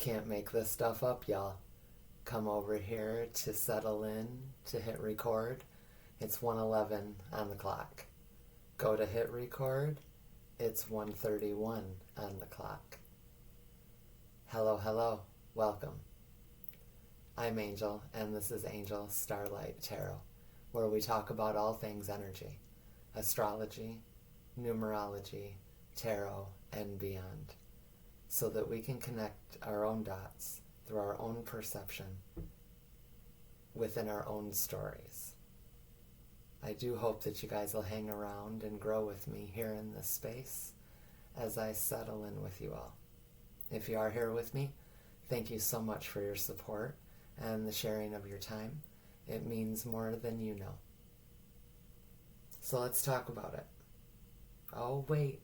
Can't make this stuff up, y'all. Come over here to settle in, to hit record. It's 1:11 on the clock. Go to hit record. It's 1:31 on the clock. Hello, hello. Welcome. I'm Angel, and this is Angel Starlight Tarot, where we talk about all things energy, astrology, numerology, tarot, and beyond, so that we can connect our own dots through our own perception within our own stories. I do hope that you guys will hang around and grow with me here in this space as I settle in with you all. If you are here with me, thank you so much for your support and the sharing of your time. It means more than you know. So let's talk about it. Oh wait.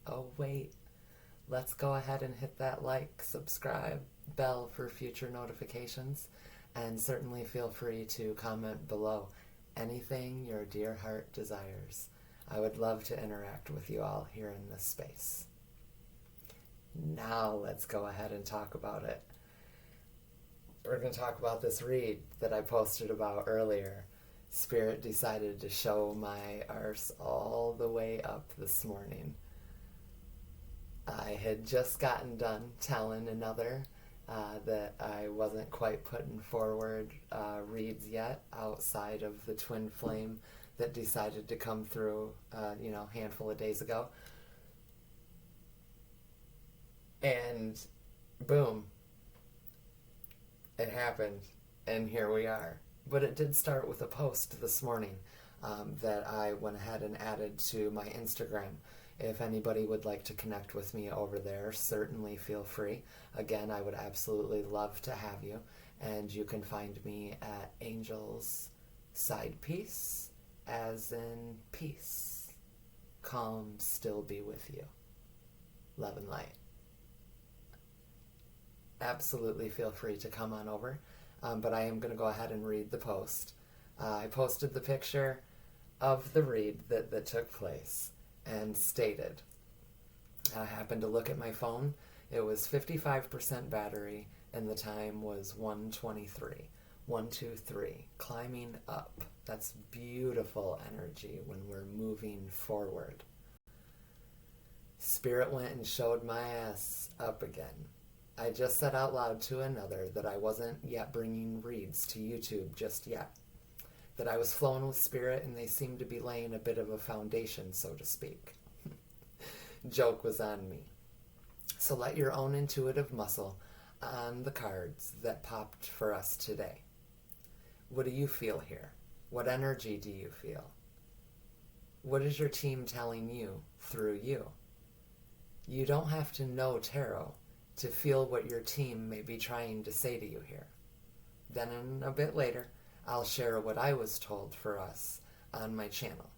Let's go ahead and hit that like, subscribe, bell for future notifications, and certainly feel free to comment below anything your dear heart desires. I would love to interact with you all here in this space. Now let's go ahead and talk about it. We're going to talk about this read that I posted about earlier. Spirit decided to show my arse all the way up this morning. I had just gotten done telling another that I wasn't quite putting forward reads yet outside of the twin flame that decided to come through a handful of days ago. And boom, it happened, and here we are. But it did start with a post this morning that I went ahead and added to my Instagram. If anybody would like to connect with me over there, certainly feel free. Again, I would absolutely love to have you. And you can find me at Angel's Side Piece, as in peace. Calm still be with you. Love and light. Absolutely feel free to come on over. But I am going to go ahead and read the post. I posted the picture of the read that took place and stated, I happened to look at my phone. It was 55% battery, and the time was 1:23. 123, climbing up. That's beautiful energy when we're moving forward. Spirit went and showed my ass up again. I just said out loud to another that I wasn't yet bringing reads to YouTube just yet. That I was flowing with Spirit and they seemed to be laying a bit of a foundation, so to speak. Joke was on me. So let your own intuitive muscle on the cards that popped for us today. What do you feel here? What energy do you feel? What is your team telling you through you? You don't have to know tarot to feel what your team may be trying to say to you here. Then a bit later, I'll share what I was told for us on my channel.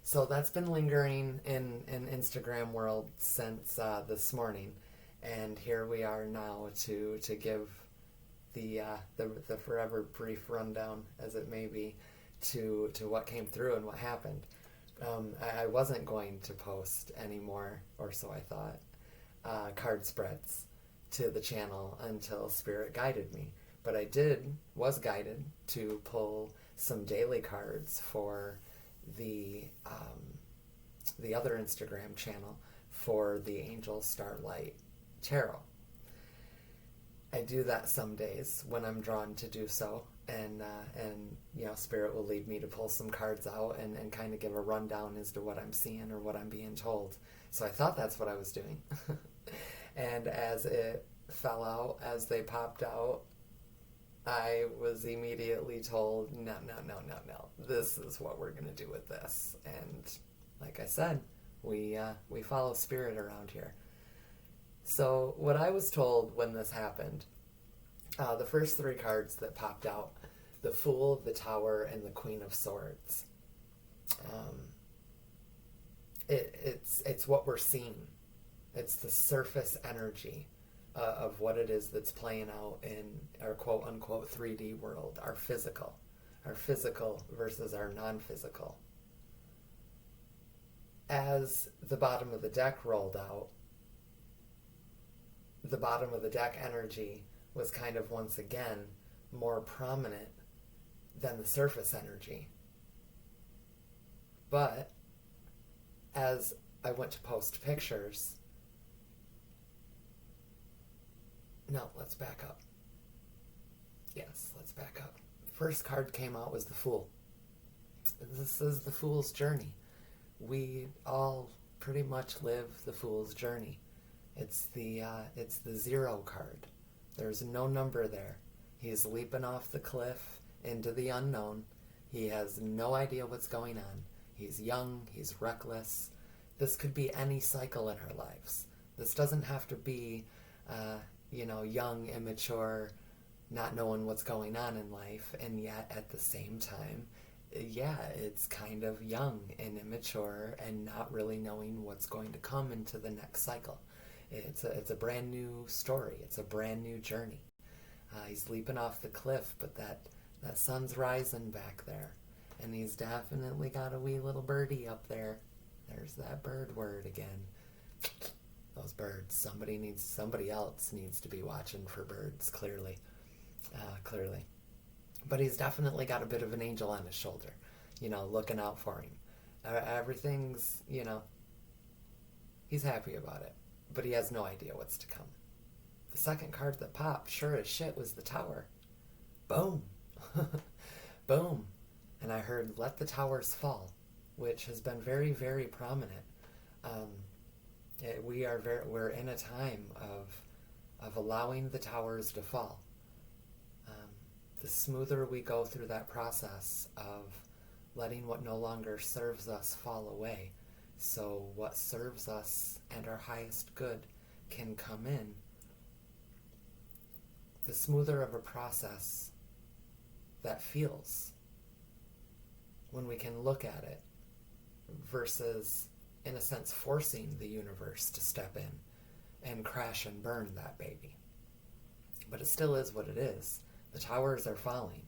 So that's been lingering in Instagram world since this morning, and here we are now to give the forever brief rundown, as it may be, to what came through and what happened. I wasn't going to post anymore, or so I thought, card spreads to the channel until Spirit guided me. But I was guided to pull some daily cards for the other Instagram channel for the Angel Starlight Tarot. I do that some days when I'm drawn to do so, and Spirit will lead me to pull some cards out and kind of give a rundown as to what I'm seeing or what I'm being told. So I thought that's what I was doing. And as it fell out, as they popped out, I was immediately told, no. This is what we're going to do with this. And like I said, we follow Spirit around here. So what I was told when this happened, the first three cards that popped out, the Fool, the Tower, and the Queen of Swords. It's what we're seeing. It's the surface energy of what it is that's playing out in our quote-unquote 3D world, our physical versus our non-physical. As the bottom of the deck rolled out, the bottom of the deck energy was kind of once again more prominent than the surface energy. But as I went to post pictures, no, let's back up. Yes, let's back up. First card came out was the Fool. This is the Fool's journey. We all pretty much live the Fool's journey. It's the 0 card. There's no number there. He's leaping off the cliff into the unknown. He has no idea what's going on. He's young. He's reckless. This could be any cycle in our lives. This doesn't have to be, young, immature, not knowing what's going on in life, and yet at the same time, yeah, it's kind of young and immature and not really knowing what's going to come into the next cycle. It's a brand new story. It's a brand new journey. He's leaping off the cliff, but that sun's rising back there, and he's definitely got a wee little birdie up there. There's that bird word again. Those birds. Somebody else needs to be watching for birds, clearly. But he's definitely got a bit of an angel on his shoulder, looking out for him. Everything's, he's happy about it, but he has no idea what's to come. The second card that popped, sure as shit, was the Tower. Boom. Boom. And I heard, let the towers fall, which has been very, very prominent. We're in a time of allowing the towers to fall. The smoother we go through that process of letting what no longer serves us fall away, so what serves us and our highest good can come in, the smoother of a process that feels when we can look at it versus, in a sense, forcing the universe to step in and crash and burn that baby. But it still is what it is. The towers are falling.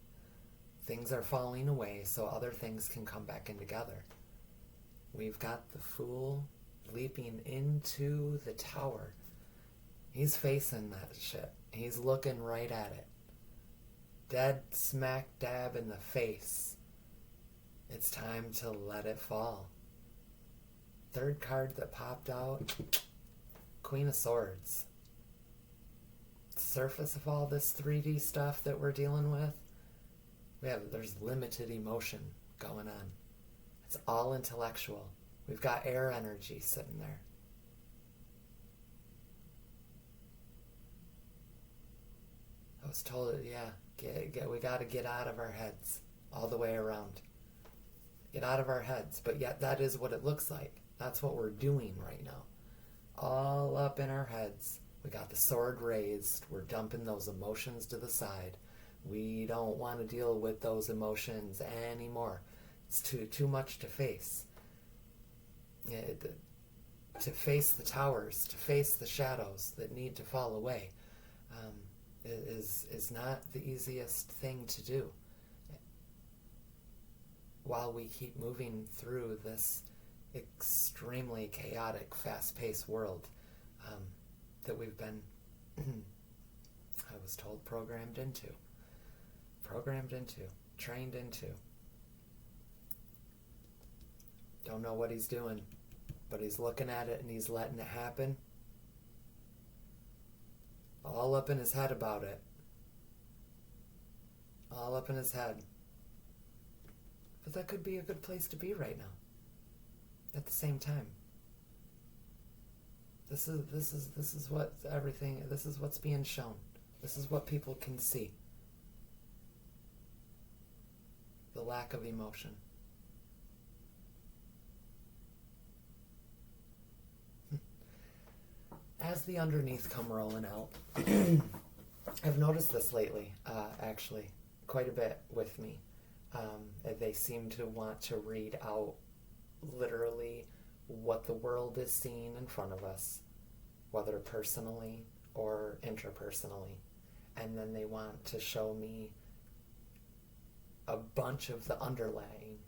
Things are falling away so other things can come back in together. We've got the Fool leaping into the tower. He's facing that shit. He's looking right at it. Dead smack dab in the face. It's time to let it fall. Third card that popped out, Queen of Swords. Surface of all this 3D stuff that we're dealing with, there's limited emotion going on. It's all intellectual. We've got air energy sitting there. I was told, we got to get out of our heads all the way around. Get out of our heads, but yet that is what it looks like. That's what we're doing right now. All up in our heads. We got the sword raised. We're dumping those emotions to the side. We don't want to deal with those emotions anymore. It's too much to face. To face the towers, to face the shadows that need to fall away, is not the easiest thing to do. While we keep moving through this extremely chaotic, fast-paced world that we've been, I was told, programmed into, trained into. Don't know what he's doing, but he's looking at it and he's letting it happen. All up in his head about it. All up in his head. But that could be a good place to be right now. At the same time. This is what everything, this is what's being shown. This is what people can see. The lack of emotion. As the underneath come rolling out, I've noticed this lately, actually, quite a bit with me. They seem to want to read out literally what the world is seeing in front of us, whether personally or interpersonally. And then they want to show me a bunch of the underlying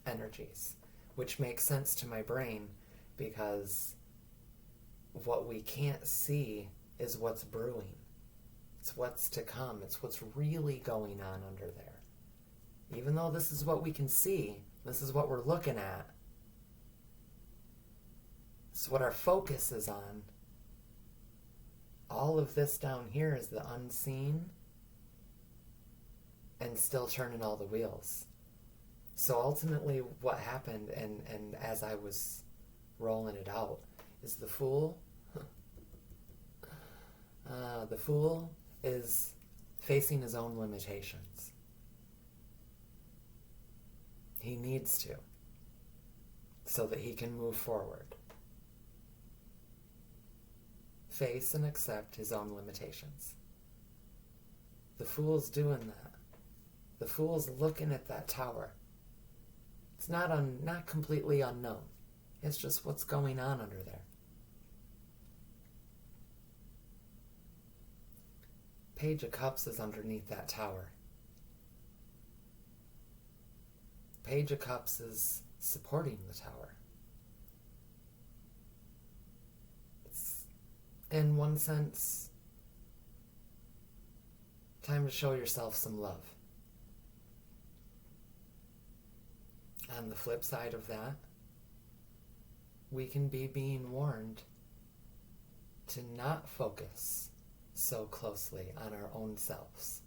energies, which makes sense to my brain because what we can't see is what's brewing. It's what's to come. It's what's really going on under there. Even though this is what we can see, this is what we're looking at, this is what our focus is on, all of this down here is the unseen and still turning all the wheels. So ultimately what happened, and as I was rolling it out, is the Fool is facing his own limitations. He needs to, so that he can move forward. Face and accept his own limitations. The Fool's doing that. The Fool's looking at that tower. It's not completely unknown. It's just what's going on under there. Page of Cups is underneath that tower. Page of Cups is supporting the tower. It's, in one sense, time to show yourself some love. On the flip side of that, we can be being warned to not focus so closely on our own selves.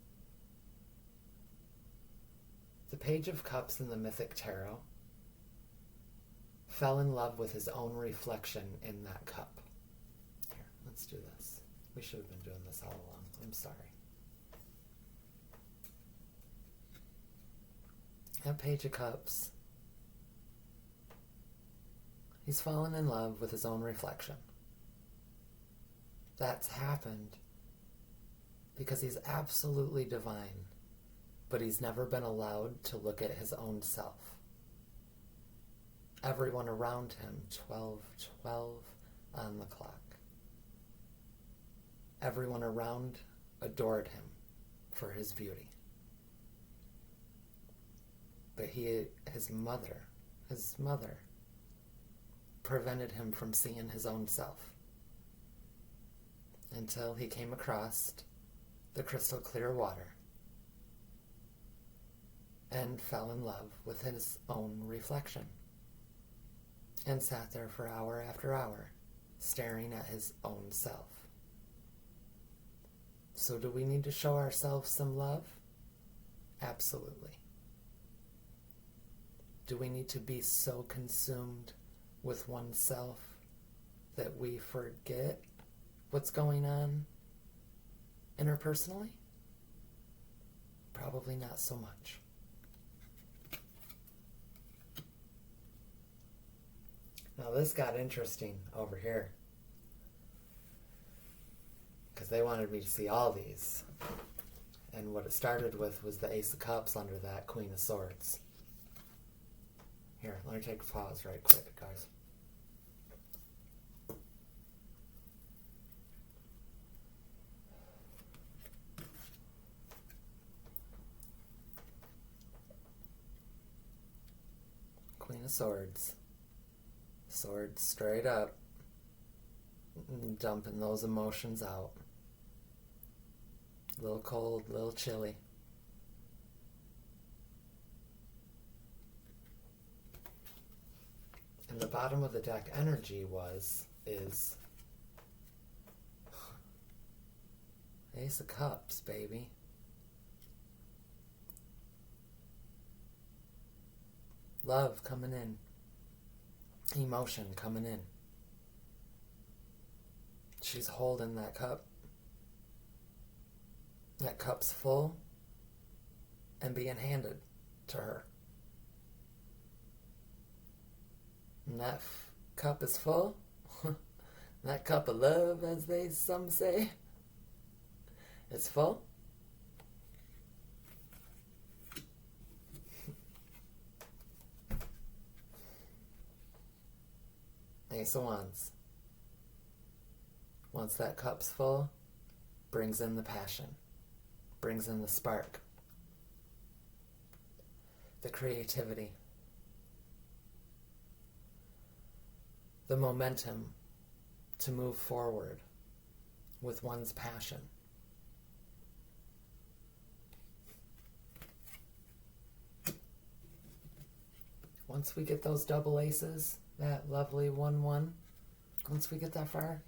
The Page of Cups in the Mythic Tarot fell in love with his own reflection in that cup. Here, let's do this. We should have been doing this all along. I'm sorry. That Page of Cups, he's fallen in love with his own reflection. That's happened because he's absolutely divine, but he's never been allowed to look at his own self. Everyone around him, 12:12 on the clock. Everyone around adored him for his beauty. But his mother prevented him from seeing his own self until he came across the crystal clear water and fell in love with his own reflection and sat there for hour after hour staring at his own self. So do we need to show ourselves some love? Absolutely. Do we need to be so consumed with oneself that we forget what's going on interpersonally? Probably not so much. Now this got interesting over here, because they wanted me to see all these. And what it started with was the Ace of Cups under that Queen of Swords. Here, let me take a pause right quick, guys. Queen of Swords. Swords straight up. Dumping those emotions out. A little cold, a little chilly. And the bottom of the deck energy is Ace of Cups, baby. Love coming in. Emotion coming in. She's holding that cup. That cup's full and being handed to her. And that cup is full. That cup of love, as some say, is full. Ace of Wands. Once that cup's full, brings in the passion, brings in the spark, the creativity, the momentum to move forward with one's passion. Once we get those double aces, that lovely 1-1, once we get that far,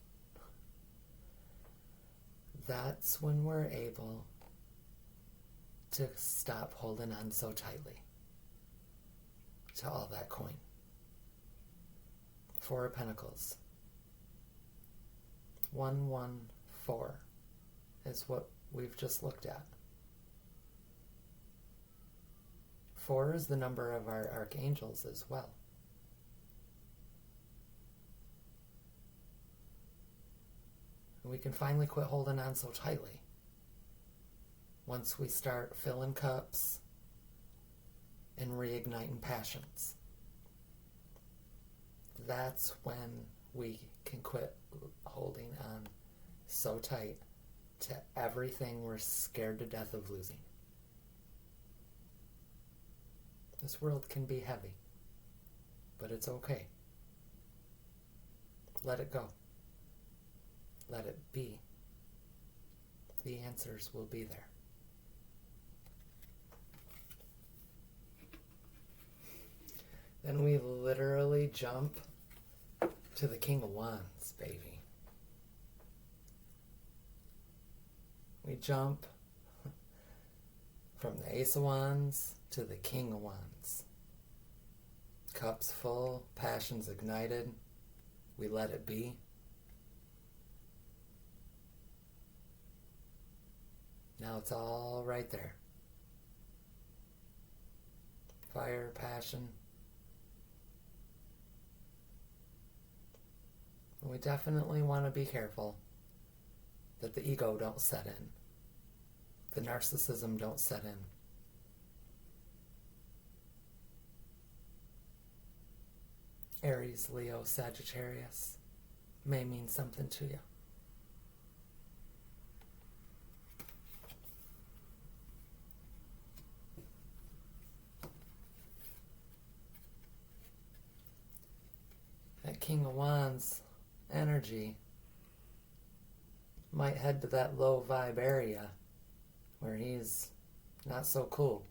that's when we're able to stop holding on so tightly to all that coin. 4 of Pentacles. 114 is what we've just looked at. 4 is the number of our archangels as well. And we can finally quit holding on so tightly once we start filling cups and reigniting passions. That's when we can quit holding on so tight to everything we're scared to death of losing. This world can be heavy, but it's okay. Let it go. Let it be. The answers will be there. Then we literally jump to the King of Wands, baby. We jump from the Ace of Wands to the King of Wands. Cups full, passions ignited. We let it be. Now it's all right there. Fire, passion. We definitely want to be careful that the ego don't set in. The narcissism don't set in. Aries, Leo, Sagittarius may mean something to you. That King of Wands energy might head to that low vibe area where he's not so cool.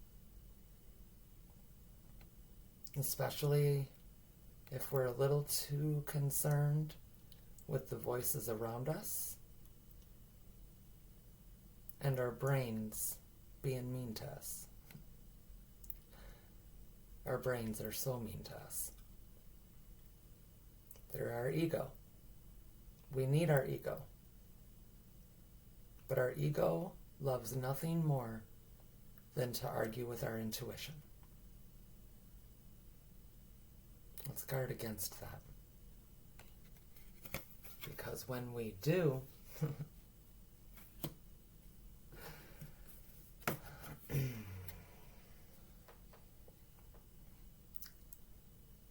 Especially if we're a little too concerned with the voices around us and our brains being mean to us. Our brains are so mean to us. They're our ego. We need our ego. But our ego loves nothing more than to argue with our intuition. Let's guard against that. Because when we do,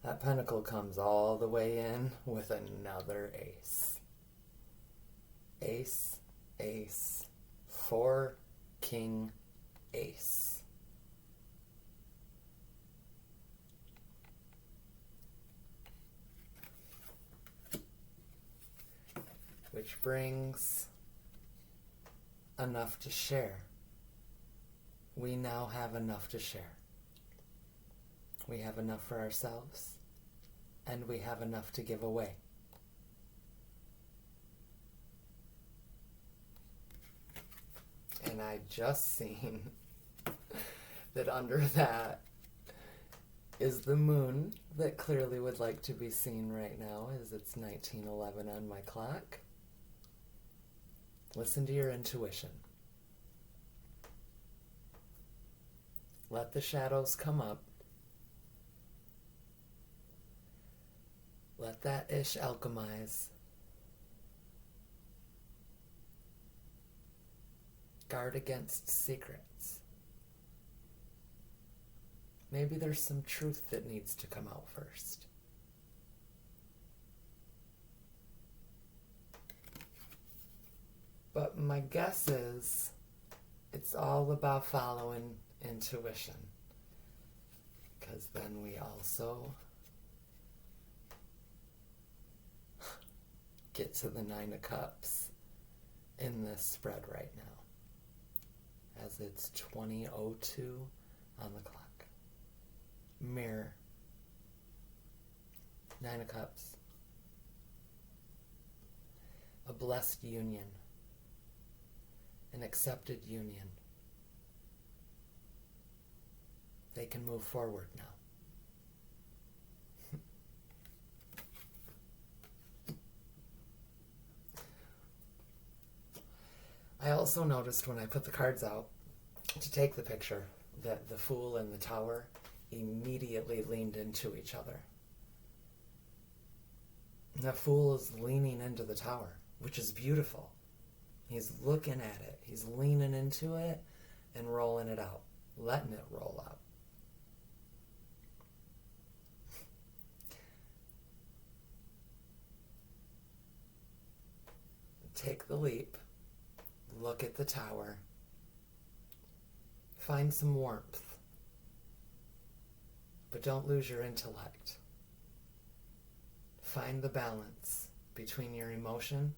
that pentacle comes all the way in with another ace. Ace, ace, 4, king, ace. Which brings enough to share. We now have enough to share. We have enough for ourselves, and we have enough to give away. And I just seen that under that is the moon that clearly would like to be seen right now, as it's 19:11 on my clock. Listen to your intuition. Let the shadows come up. Let that ish alchemize. Guard against secrets. Maybe there's some truth that needs to come out first. But my guess is it's all about following intuition. Because then we also get to the 9 of Cups. in this spread right now, as it's 20:02 on the clock. Mirror. 9 of Cups. A blessed union. An accepted union. They can move forward now. I also noticed when I put the cards out to take the picture that the Fool and the Tower immediately leaned into each other. The Fool is leaning into the Tower, which is beautiful. He's looking at it. He's leaning into it and rolling it out, letting it roll out. Take the leap. Look at the Tower. Find some warmth. But don't lose your intellect. Find the balance between your emotion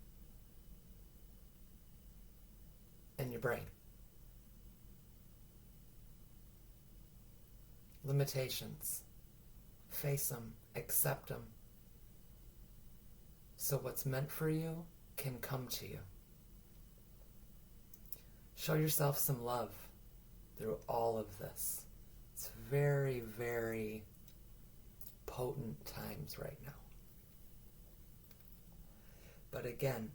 and your brain. Limitations. Face them. Accept them. So what's meant for you can come to you. Show yourself some love through all of this. It's very, very potent times right now. But again,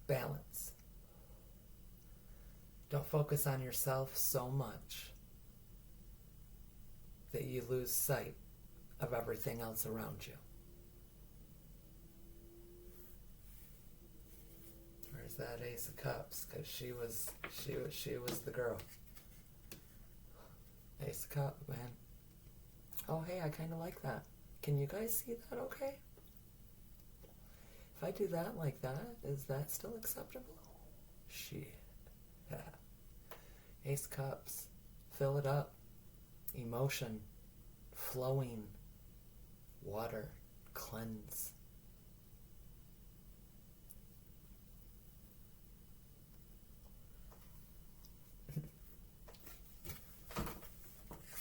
balance. Don't focus on yourself so much that you lose sight of everything else around you. Where's that Ace of Cups? Because she was the girl. Ace of Cups, man. Oh, hey, I kind of like that. Can you guys see that okay? If I do that like that, is that still acceptable? Shit. Yeah. Ace of Cups. Fill it up. Emotion. Flowing. Water. Cleanse.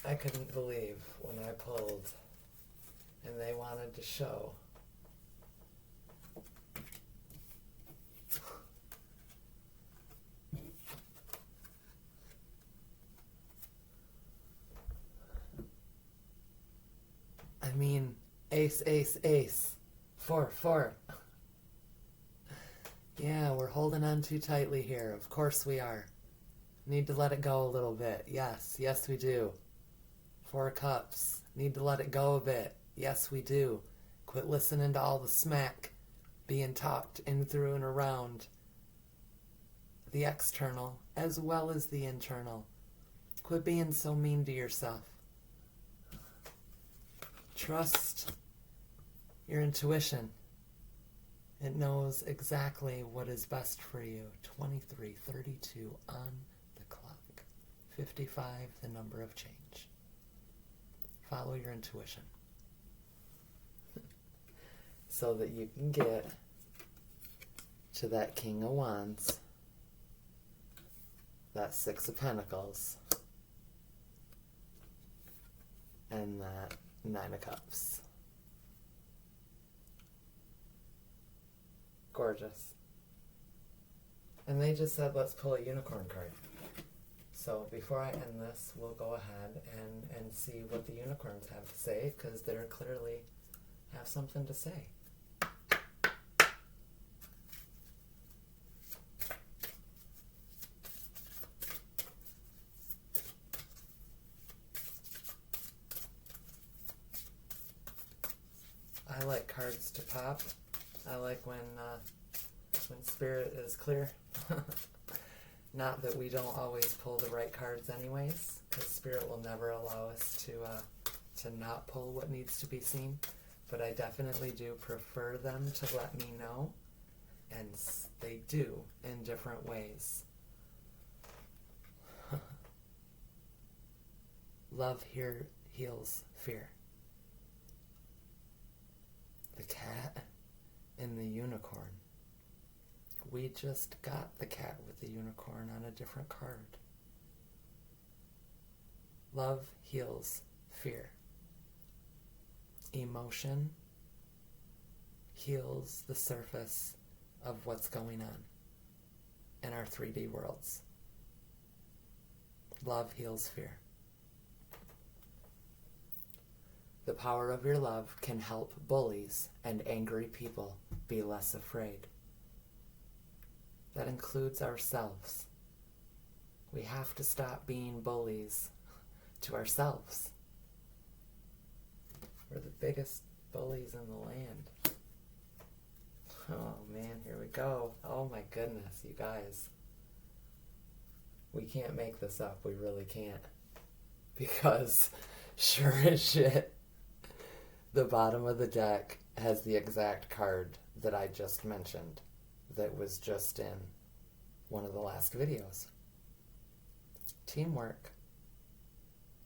I couldn't believe when I pulled and they wanted to show I mean, ace, ace, ace. 4, 4. Yeah, we're holding on too tightly here. Of course we are. Need to let it go a little bit. Yes, yes we do. 4 of Cups. Need to let it go a bit. Yes, we do. Quit listening to all the smack being talked in, through, and around the external as well as the internal. Quit being so mean to yourself. Trust your intuition. It knows exactly what is best for you. 23:32 on the clock. 55, the number of change. Follow your intuition so that you can get to that King of Wands, that 6 of Pentacles, and that 9 of Cups. Gorgeous. And they just said, let's pull a unicorn card. So before I end this, we'll go ahead and see what the unicorns have to say, because they clearly have something to say. I like cards to pop. I like when spirit is clear. Not that we don't always pull the right cards anyways, because Spirit will never allow us to not pull what needs to be seen. But I definitely do prefer them to let me know, and they do in different ways. Love here heals fear. The cat and the unicorn we just got the cat with the unicorn on a different card. Love heals fear. Emotion heals the surface of what's going on in our 3D worlds. Love heals fear. The power of your love can help bullies and angry people be less afraid. That includes ourselves. We have to stop being bullies to ourselves. We're the biggest bullies in the land. Oh man, here we go. Oh my goodness, you guys. We can't make this up. We really can't. Because sure as shit, the bottom of the deck has the exact card that I just mentioned that was just in one of the last videos. Teamwork.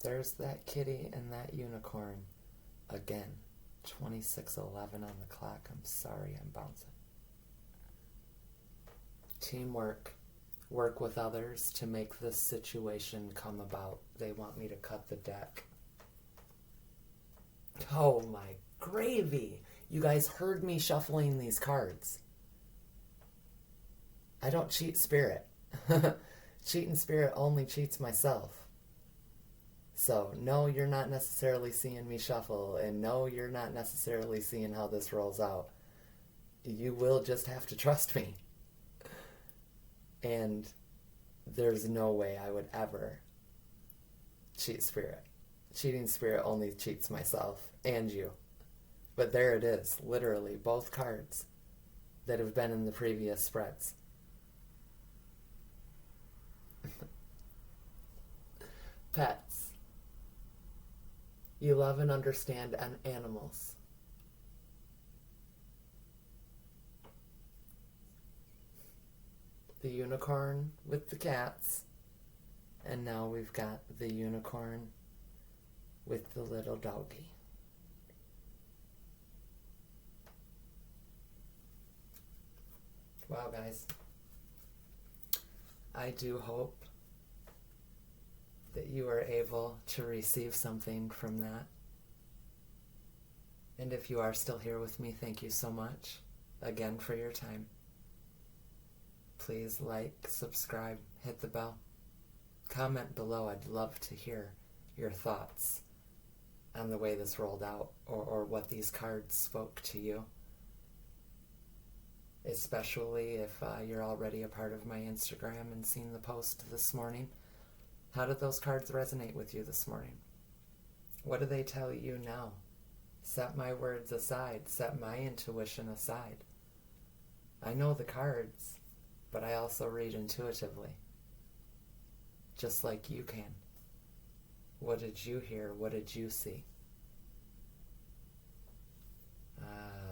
There's that kitty and that unicorn again. 26:11 on the clock. I'm sorry, I'm bouncing. Teamwork. Work with others to make this situation come about. They want me to cut the deck. Oh my gravy! You guys heard me shuffling these cards. I don't cheat spirit. Cheating spirit only cheats myself. So, no, you're not necessarily seeing me shuffle, and no, you're not necessarily seeing how this rolls out. You will just have to trust me. And there's no way I would ever cheat spirit. Cheating spirit only cheats myself and you. But there it is, literally, both cards that have been in the previous spreads. Pets. You love and understand animals. The unicorn with the cats. And now we've got the unicorn with the little doggy. Wow, guys. I do hope that you are able to receive something from that. And if you are still here with me, thank you so much again for your time. Please like, subscribe, hit the bell. Comment below. I'd love to hear your thoughts on the way this rolled out, or what these cards spoke to you. Especially if you're already a part of my Instagram and seen the post this morning. How did those cards resonate with you this morning? What do they tell you now? Set my words aside. Set my intuition aside. I know the cards, but I also read intuitively. Just like you can. What did you hear? What did you see?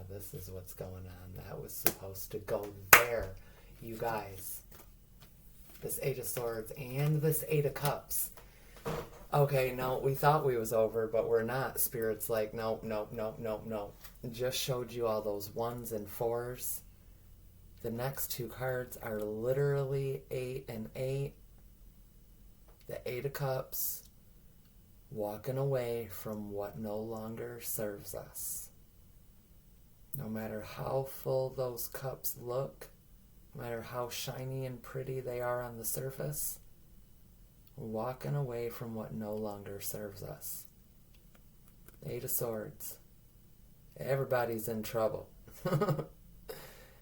This is what's going on. That was supposed to go there, you guys. This 8 of Swords and this 8 of Cups. Okay, no, we thought we was over, but we're not. Spirit's like, nope. Just showed you all those 1s and 4s. The next 2 cards are literally 8 and 8. The 8 of Cups. Walking away from what no longer serves us. No matter how full those cups look, no matter how shiny and pretty they are on the surface, we're walking away from what no longer serves us. 8 of Swords. Everybody's in trouble.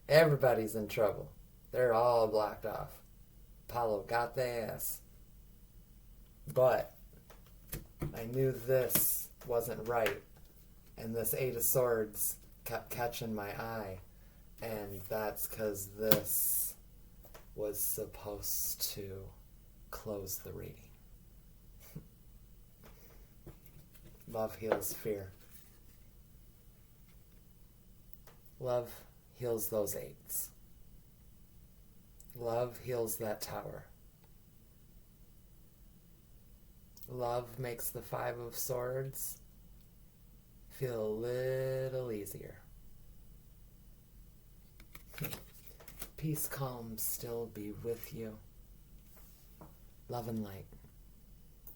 Everybody's in trouble. They're all blocked off. Apollo got their ass. But I knew this wasn't right. And this 8 of Swords kept catching my eye. And that's because this was supposed to close the reading. Love heals fear. Love heals those 8s. Love heals that Tower. Love makes the 5 of Swords feel a little easier. peace, calm still be with you. Love and light.